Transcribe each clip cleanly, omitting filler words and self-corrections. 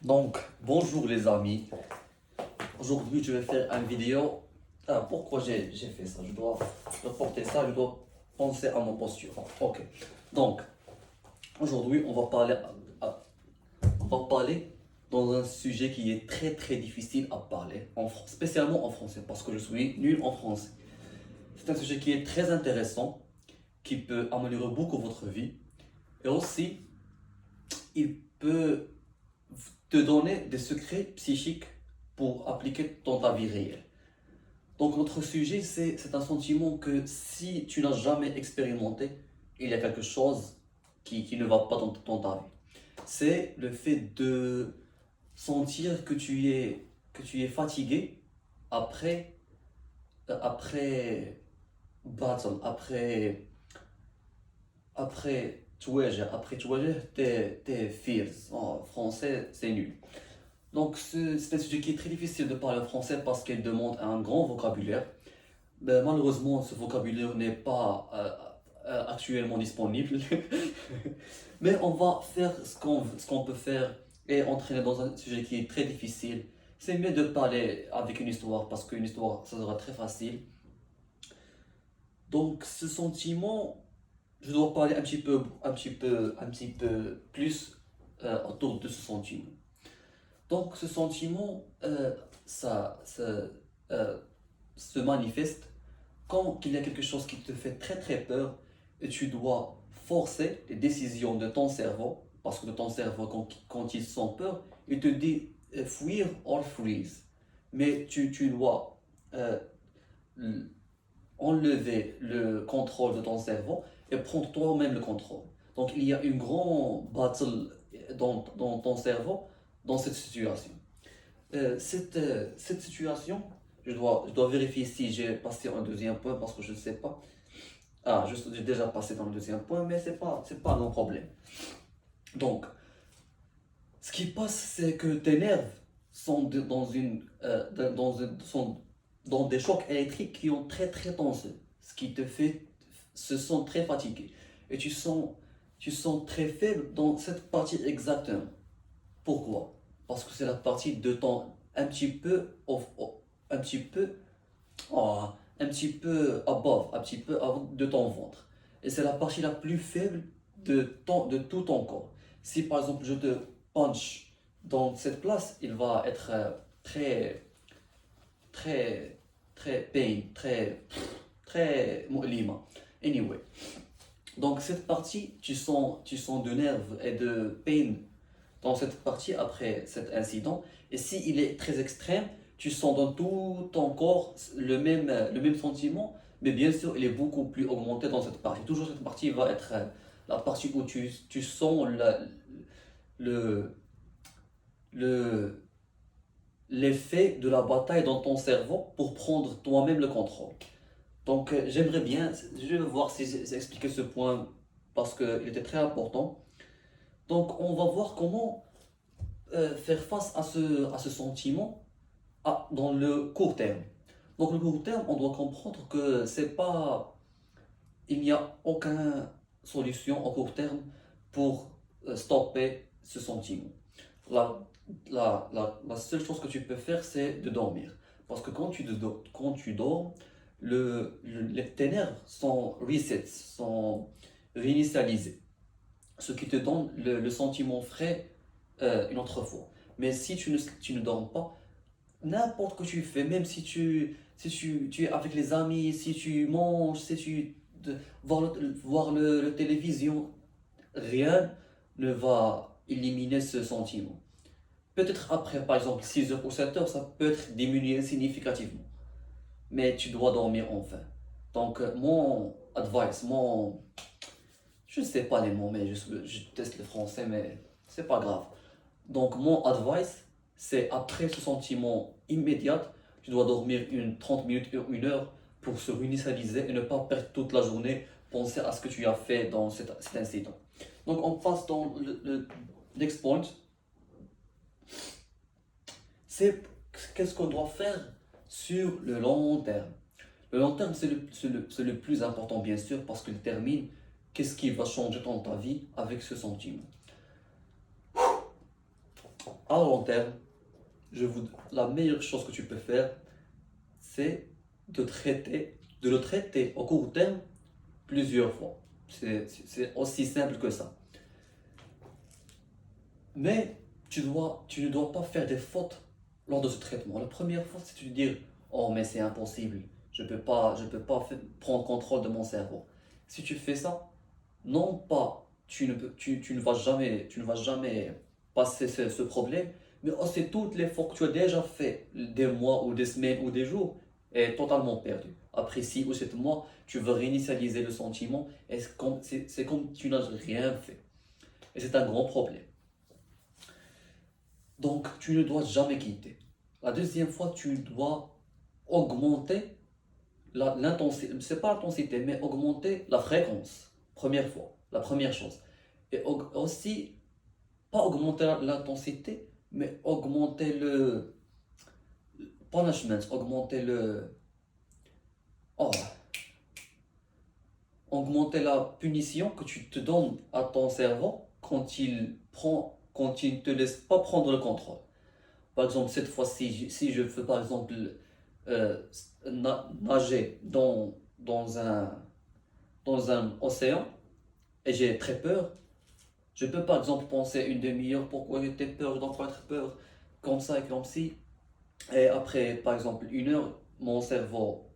Donc, bonjour les amis. Aujourd'hui, je vais faire une vidéo. Pourquoi j'ai fait ça? Je dois porter ça, je dois penser à ma posture. Ok. Donc, aujourd'hui, on va parler dans un sujet qui est très très difficile à parler, spécialement en français, parce que je suis nul en français. C'est un sujet qui est très intéressant, qui peut améliorer beaucoup votre vie, et aussi, il peut te donner des secrets psychiques pour appliquer dans ta vie réelle. Donc notre sujet, c'est un sentiment que si tu n'as jamais expérimenté, il y a quelque chose qui ne va pas dans ta vie. C'est le fait de sentir que tu es fatigué après, après battle, après tes fears. En français, c'est nul. Donc, c'est un sujet qui est très difficile de parler en français parce qu'il demande un grand vocabulaire. Ben, malheureusement, ce vocabulaire n'est pas actuellement disponible. Mais on va faire ce qu'on peut faire et entraîner dans un sujet qui est très difficile. C'est mieux de parler avec une histoire parce qu'une histoire, ça sera très facile. Donc, ce sentiment, je dois parler un petit peu plus autour de ce sentiment. Donc, ce sentiment, euh, se manifeste quand il y a quelque chose qui te fait très très peur et tu dois forcer les décisions de ton cerveau, parce que ton cerveau, quand il sent peur, il te dit fuir or freeze. Mais tu dois euh, enlever le contrôle de ton cerveau et prendre toi-même le contrôle. Donc il y a une grande battle dans ton cerveau dans cette situation. Cette situation, je dois vérifier si j'ai passé un deuxième point parce que je ne sais pas. J'ai déjà passé dans le deuxième point, mais c'est pas mon problème. Donc, ce qui passe, c'est que tes nerfs sont sont dans des chocs électriques qui ont très très tensé, ce qui te fait se sent très fatigué. Et tu sens très faible dans cette partie exactement. Pourquoi? Parce que c'est la partie de ton un petit peu un petit peu oh, un petit peu above, un petit peu de ton ventre. Et c'est la partie la plus faible de tout ton corps. Si par exemple je te punch dans cette place, il va être très très très pain, très lima. Anyway, donc cette partie, tu sens de nerfs et de pain dans cette partie après cet incident. Et s'il est très extrême, tu sens dans tout ton corps le même sentiment, mais bien sûr, il est beaucoup plus augmenté dans cette partie. Toujours cette partie va être la partie où tu sens le, le, l'effet de la bataille dans ton cerveau pour prendre toi-même le contrôle. Donc, j'aimerais bien, je vais voir si j'ai expliqué ce point parce qu'il était très important. Donc, on va voir comment faire face à ce sentiment dans le court terme. Donc le court terme, on doit comprendre que c'est pas, il n'y a aucune solution au court terme pour stopper ce sentiment. La, la seule chose que tu peux faire, c'est de dormir. Parce que quand tu dors, tes nerfs sont reset, sont réinitialisés. Ce qui te donne le sentiment frais une autre fois. Mais si tu ne dors pas, n'importe que tu fais, même si tu es avec les amis, si tu manges, si tu voir le télévision, rien ne va éliminer ce sentiment. Peut-être après, par exemple, 6 heures ou 7 heures, ça peut être diminué significativement. Mais tu dois dormir enfin. Donc, mon advice, je ne sais pas les mots, mais je teste le français, mais c'est pas grave. Donc, mon advice, c'est après ce sentiment immédiat, tu dois dormir 30 minutes, une heure pour se réinitialiser et ne pas perdre toute la journée, penser à ce que tu as fait dans cet incident. Donc, on passe dans le next point. C'est qu'est-ce qu'on doit faire sur le long terme. Le long terme, c'est le plus important, bien sûr, parce qu'il détermine qu'est-ce qui va changer dans ta vie avec ce sentiment. à long terme, la meilleure chose que tu peux faire, c'est de le traiter au court terme plusieurs fois. C'est aussi simple que ça. Mais tu ne dois pas faire des fautes lors de ce traitement. La première fois, c'est de dire, oh mais c'est impossible, je peux pas prendre contrôle de mon cerveau. Si tu fais ça, non pas tu ne vas jamais passer ce problème, mais aussi toutes les fois que tu as déjà fait des mois ou des semaines ou des jours est totalement perdu. Après 6 ou 7 mois, tu veux réinitialiser le sentiment et c'est comme tu n'as rien fait. Et c'est un grand problème. Donc, tu ne dois jamais quitter. La deuxième fois, tu dois augmenter l'intensité, c'est pas l'intensité, mais augmenter la fréquence. Première fois, la première chose. Et aussi, pas augmenter l'intensité, mais augmenter le punishment, oh, augmenter la punition que tu te donnes à ton cerveau quand il ne te laisse pas prendre le contrôle. Par exemple, cette fois-ci, si je veux par exemple euh, nager dans un océan et j'ai très peur, je peux par exemple penser une demi-heure pourquoi j'ai peur, je dois pas être peur, comme ça et comme ci. Et après, par exemple, une heure, mon cerveau,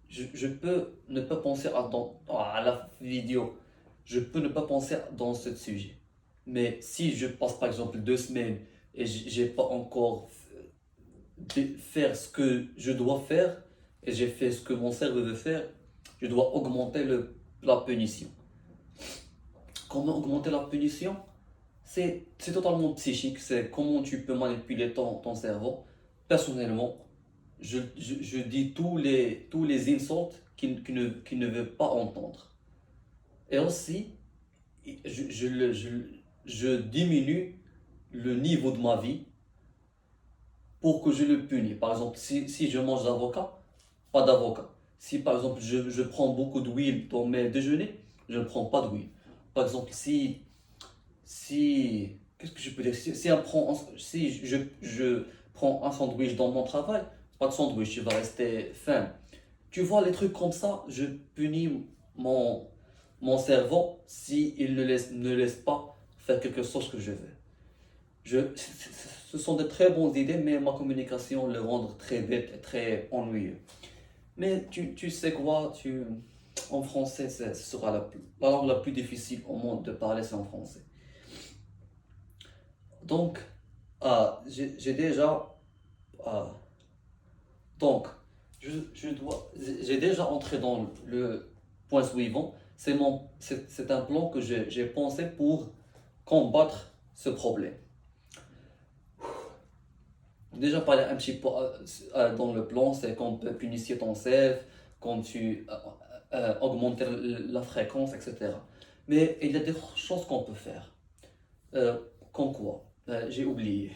je peux ne pas penser à la vidéo, je peux ne pas penser dans ce sujet. Mais si je passe par exemple 2 semaines et j'ai pas encore faire ce que je dois faire et j'ai fait ce que mon cerveau veut faire, je dois augmenter la punition. Comment augmenter la punition? C'est totalement psychique, c'est comment tu peux manipuler ton cerveau. Personnellement, je dis tous les insultes qu'il ne veut pas entendre. Et aussi, je, je, le- je, je diminue le niveau de ma vie pour que je le punisse. Par exemple, si je mange d'avocat, pas d'avocat. Si par exemple je prends beaucoup d'huile dans mes déjeuners, je ne prends pas d'huile. Par exemple, qu'est-ce que je peux dire? Si je prends un sandwich dans mon travail, pas de sandwich, il va rester faim. Tu vois, les trucs comme ça, je punis mon, mon cerveau si il ne laisse pas faire quelque chose que je veux. Ce sont de très bonnes idées, mais ma communication le rend très bête et très ennuyeux. Mais tu sais quoi, en français, ce sera la langue la plus difficile au monde de parler, c'est en français. Donc, j'ai déjà, ah, donc, j'ai déjà entré dans le point suivant. C'est un plan que j'ai pensé pour combattre ce problème. Déjà parlé un petit peu dans le plan, c'est qu'on peut punifier ton self, quand tu augmenter la fréquence, etc. Mais il y a des choses qu'on peut faire. Euh, comme quoi? J'ai oublié.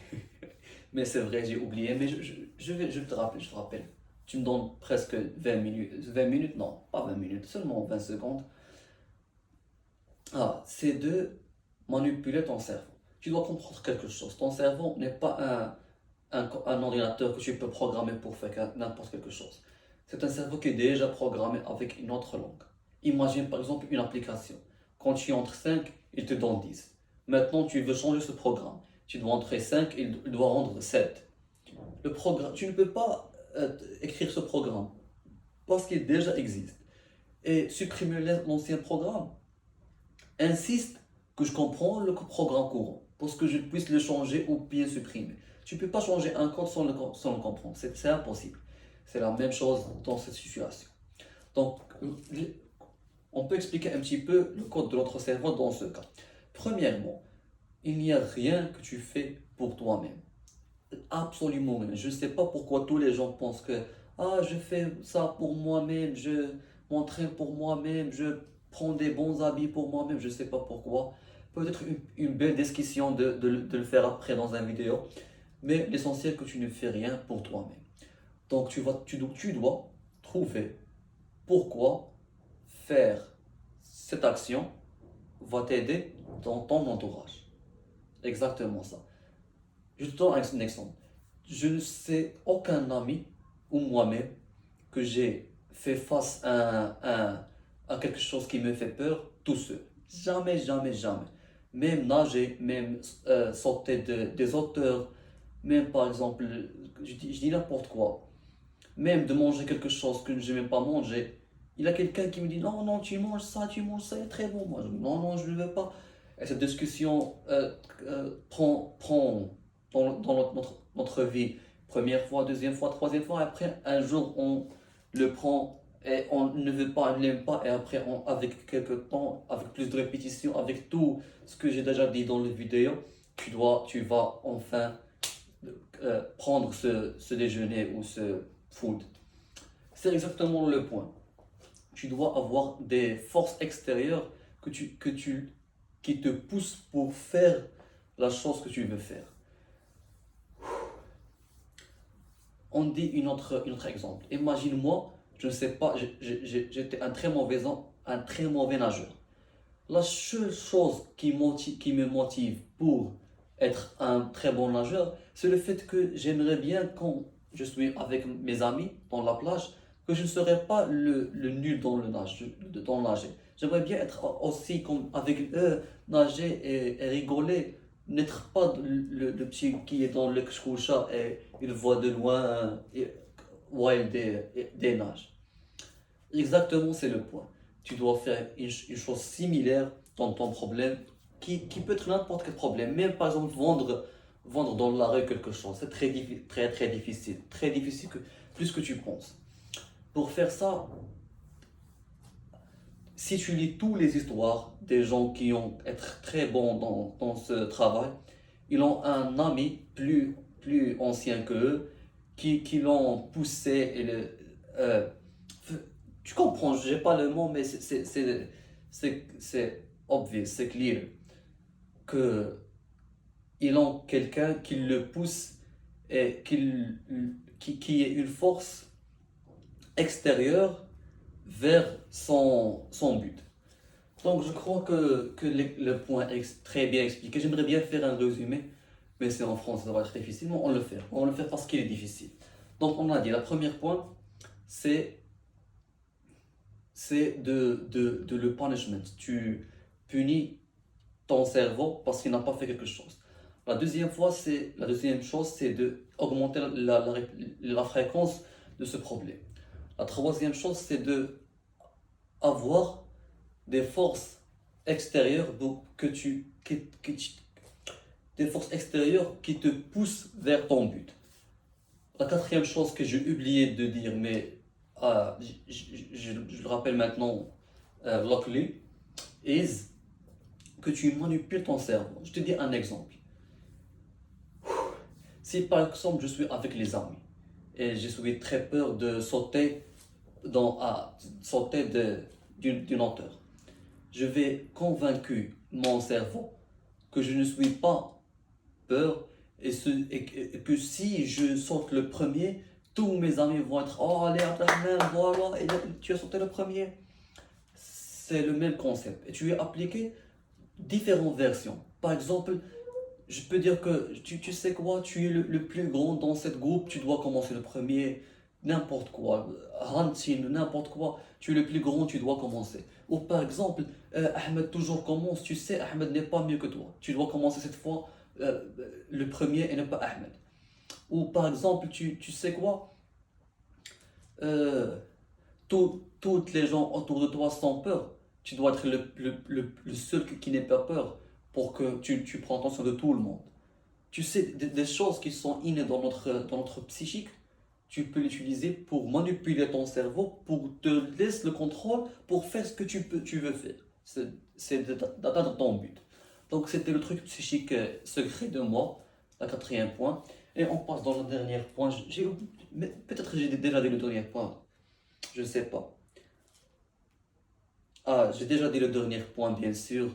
Mais c'est vrai, j'ai oublié. Mais je te rappelle. Tu me donnes presque 20 minutes. 20 minutes? Non, pas 20 minutes, seulement 20 secondes. C'est de manipuler ton cerveau. Tu dois comprendre quelque chose. Ton cerveau n'est pas un ordinateur que tu peux programmer pour faire n'importe quelque chose. C'est un cerveau qui est déjà programmé avec une autre langue. Imagine par exemple une application. Quand tu entres 5, il te donne 10. Maintenant, tu veux changer ce programme. Tu dois entrer 5, il doit rendre 7. Le programme, tu ne peux pas écrire ce programme parce qu'il déjà existe. Et supprimer l'ancien programme insiste que je comprends le programme courant pour que je puisse le changer ou bien supprimer. Tu ne peux pas changer un code sans le comprendre. C'est impossible. C'est la même chose dans cette situation. Donc, on peut expliquer un petit peu le code de notre cerveau dans ce cas. Premièrement, il n'y a rien que tu fais pour toi-même. Absolument rien. Je ne sais pas pourquoi tous les gens pensent que je fais ça pour moi-même, je m'entraîne pour moi-même, je prends des bons habits pour moi-même, je ne sais pas pourquoi. Peut-être une belle discussion de le faire après dans une vidéo, mais l'essentiel que tu ne fais rien pour toi-même. Donc tu dois trouver pourquoi faire cette action va t'aider dans ton entourage. Exactement ça. Je te donne un exemple. Je ne sais aucun ami ou moi-même que j'ai fait face à quelque chose qui me fait peur tout seul. Jamais, jamais, jamais. Même nager, même sauter des hauteurs, même par exemple, je dis n'importe quoi, même de manger quelque chose que je n'aime pas manger. Il y a quelqu'un qui me dit non, non, tu manges ça, c'est très bon. Moi, je dis non, non, je ne veux pas. Et cette discussion prend dans notre vie, première fois, deuxième fois, troisième fois, et après, un jour, on le prend et on ne veut pas, on ne l'aime pas, et après, avec quelques temps, avec plus de répétition, avec tout ce que j'ai déjà dit dans les vidéos, tu vas enfin prendre ce déjeuner ou ce food. C'est exactement le point. Tu dois avoir des forces extérieures qui te poussent pour faire la chose que tu veux faire. On dit une autre exemple. Imagine-moi, je ne sais pas, j'étais un très mauvais nageur. La seule chose qui me motive pour être un très bon nageur, c'est le fait que j'aimerais bien, quand je suis avec mes amis dans la plage, que je ne serais pas le nul dans dans le nager. J'aimerais bien être aussi comme avec eux, nager et rigoler, n'être pas le petit qui est dans le koucha et il voit de loin où il des nages. Exactement, c'est le point. Tu dois faire une chose similaire dans ton problème, qui peut être n'importe quel problème. Même par exemple vendre dans la rue quelque chose, c'est très difficile. Très difficile, plus que tu penses. Pour faire ça, si tu lis toutes les histoires des gens qui ont être très bons dans ce travail, ils ont un ami plus ancien qu'eux qui l'ont poussé et euh, tu comprends, je n'ai pas le mot, mais c'est obvious, c'est clair que ils ont quelqu'un qui le pousse et qui est une force extérieure vers son but. Donc je crois que le point est très bien expliqué. J'aimerais bien faire un résumé, mais c'est en France, ça va être difficile. Mais on le fait. On le fait parce qu'il est difficile. Donc on a dit, la première point, c'est de le punishment. Tu punis ton cerveau parce qu'il n'a pas fait quelque chose. La deuxième chose, c'est de augmenter la fréquence de ce problème. La troisième chose, c'est de avoir des forces extérieures des forces extérieures qui te poussent vers ton but. La quatrième chose que j'ai oublié de dire, mais je le rappelle maintenant, luckily, is que tu manipules ton cerveau. Je te dis un exemple. Si par exemple je suis avec les amis et je suis très peur de sauter d'une hauteur, je vais convaincre mon cerveau que je ne suis pas peur et que si je saute le premier, tous mes amis vont être oh allez Abdelrahman, voilà, tu as sauté le premier. C'est le même concept et tu es appliqué différentes versions. Par exemple, je peux dire que tu sais quoi, tu es le plus grand dans cette groupe, tu dois commencer le premier, n'importe quoi, hunting, n'importe quoi, tu es le plus grand, tu dois commencer. Ou par exemple, Ahmed toujours commence, tu sais, Ahmed n'est pas mieux que toi, tu dois commencer cette fois le premier et ne pas Ahmed. Ou par exemple, tu sais quoi, euh, toutes les gens autour de toi sont peur, tu dois être le seul qui n'ait pas peur pour que tu prends attention de tout le monde. Tu sais, des choses qui sont innées dans notre psychique, tu peux l'utiliser pour manipuler ton cerveau, pour te laisser le contrôle, pour faire ce que tu veux faire. C'est d'atteindre ton but. Donc c'était le truc psychique secret de moi, la quatrième point. Et on passe dans le dernier point. Mais peut-être que j'ai déjà dit le dernier point, je ne sais pas. Ah, j'ai déjà dit le dernier point, bien sûr.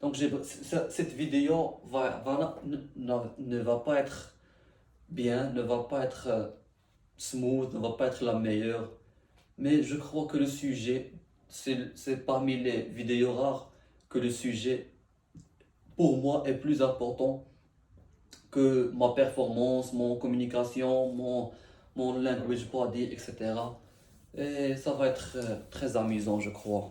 Donc cette vidéo ne va pas être bien, ne va pas être smooth, ne va pas être la meilleure. Mais je crois que le sujet, c'est parmi les vidéos rares que le sujet, pour moi, est plus important que ma performance, mon communication, mon language body, etc. Et ça va être très amusant, je crois.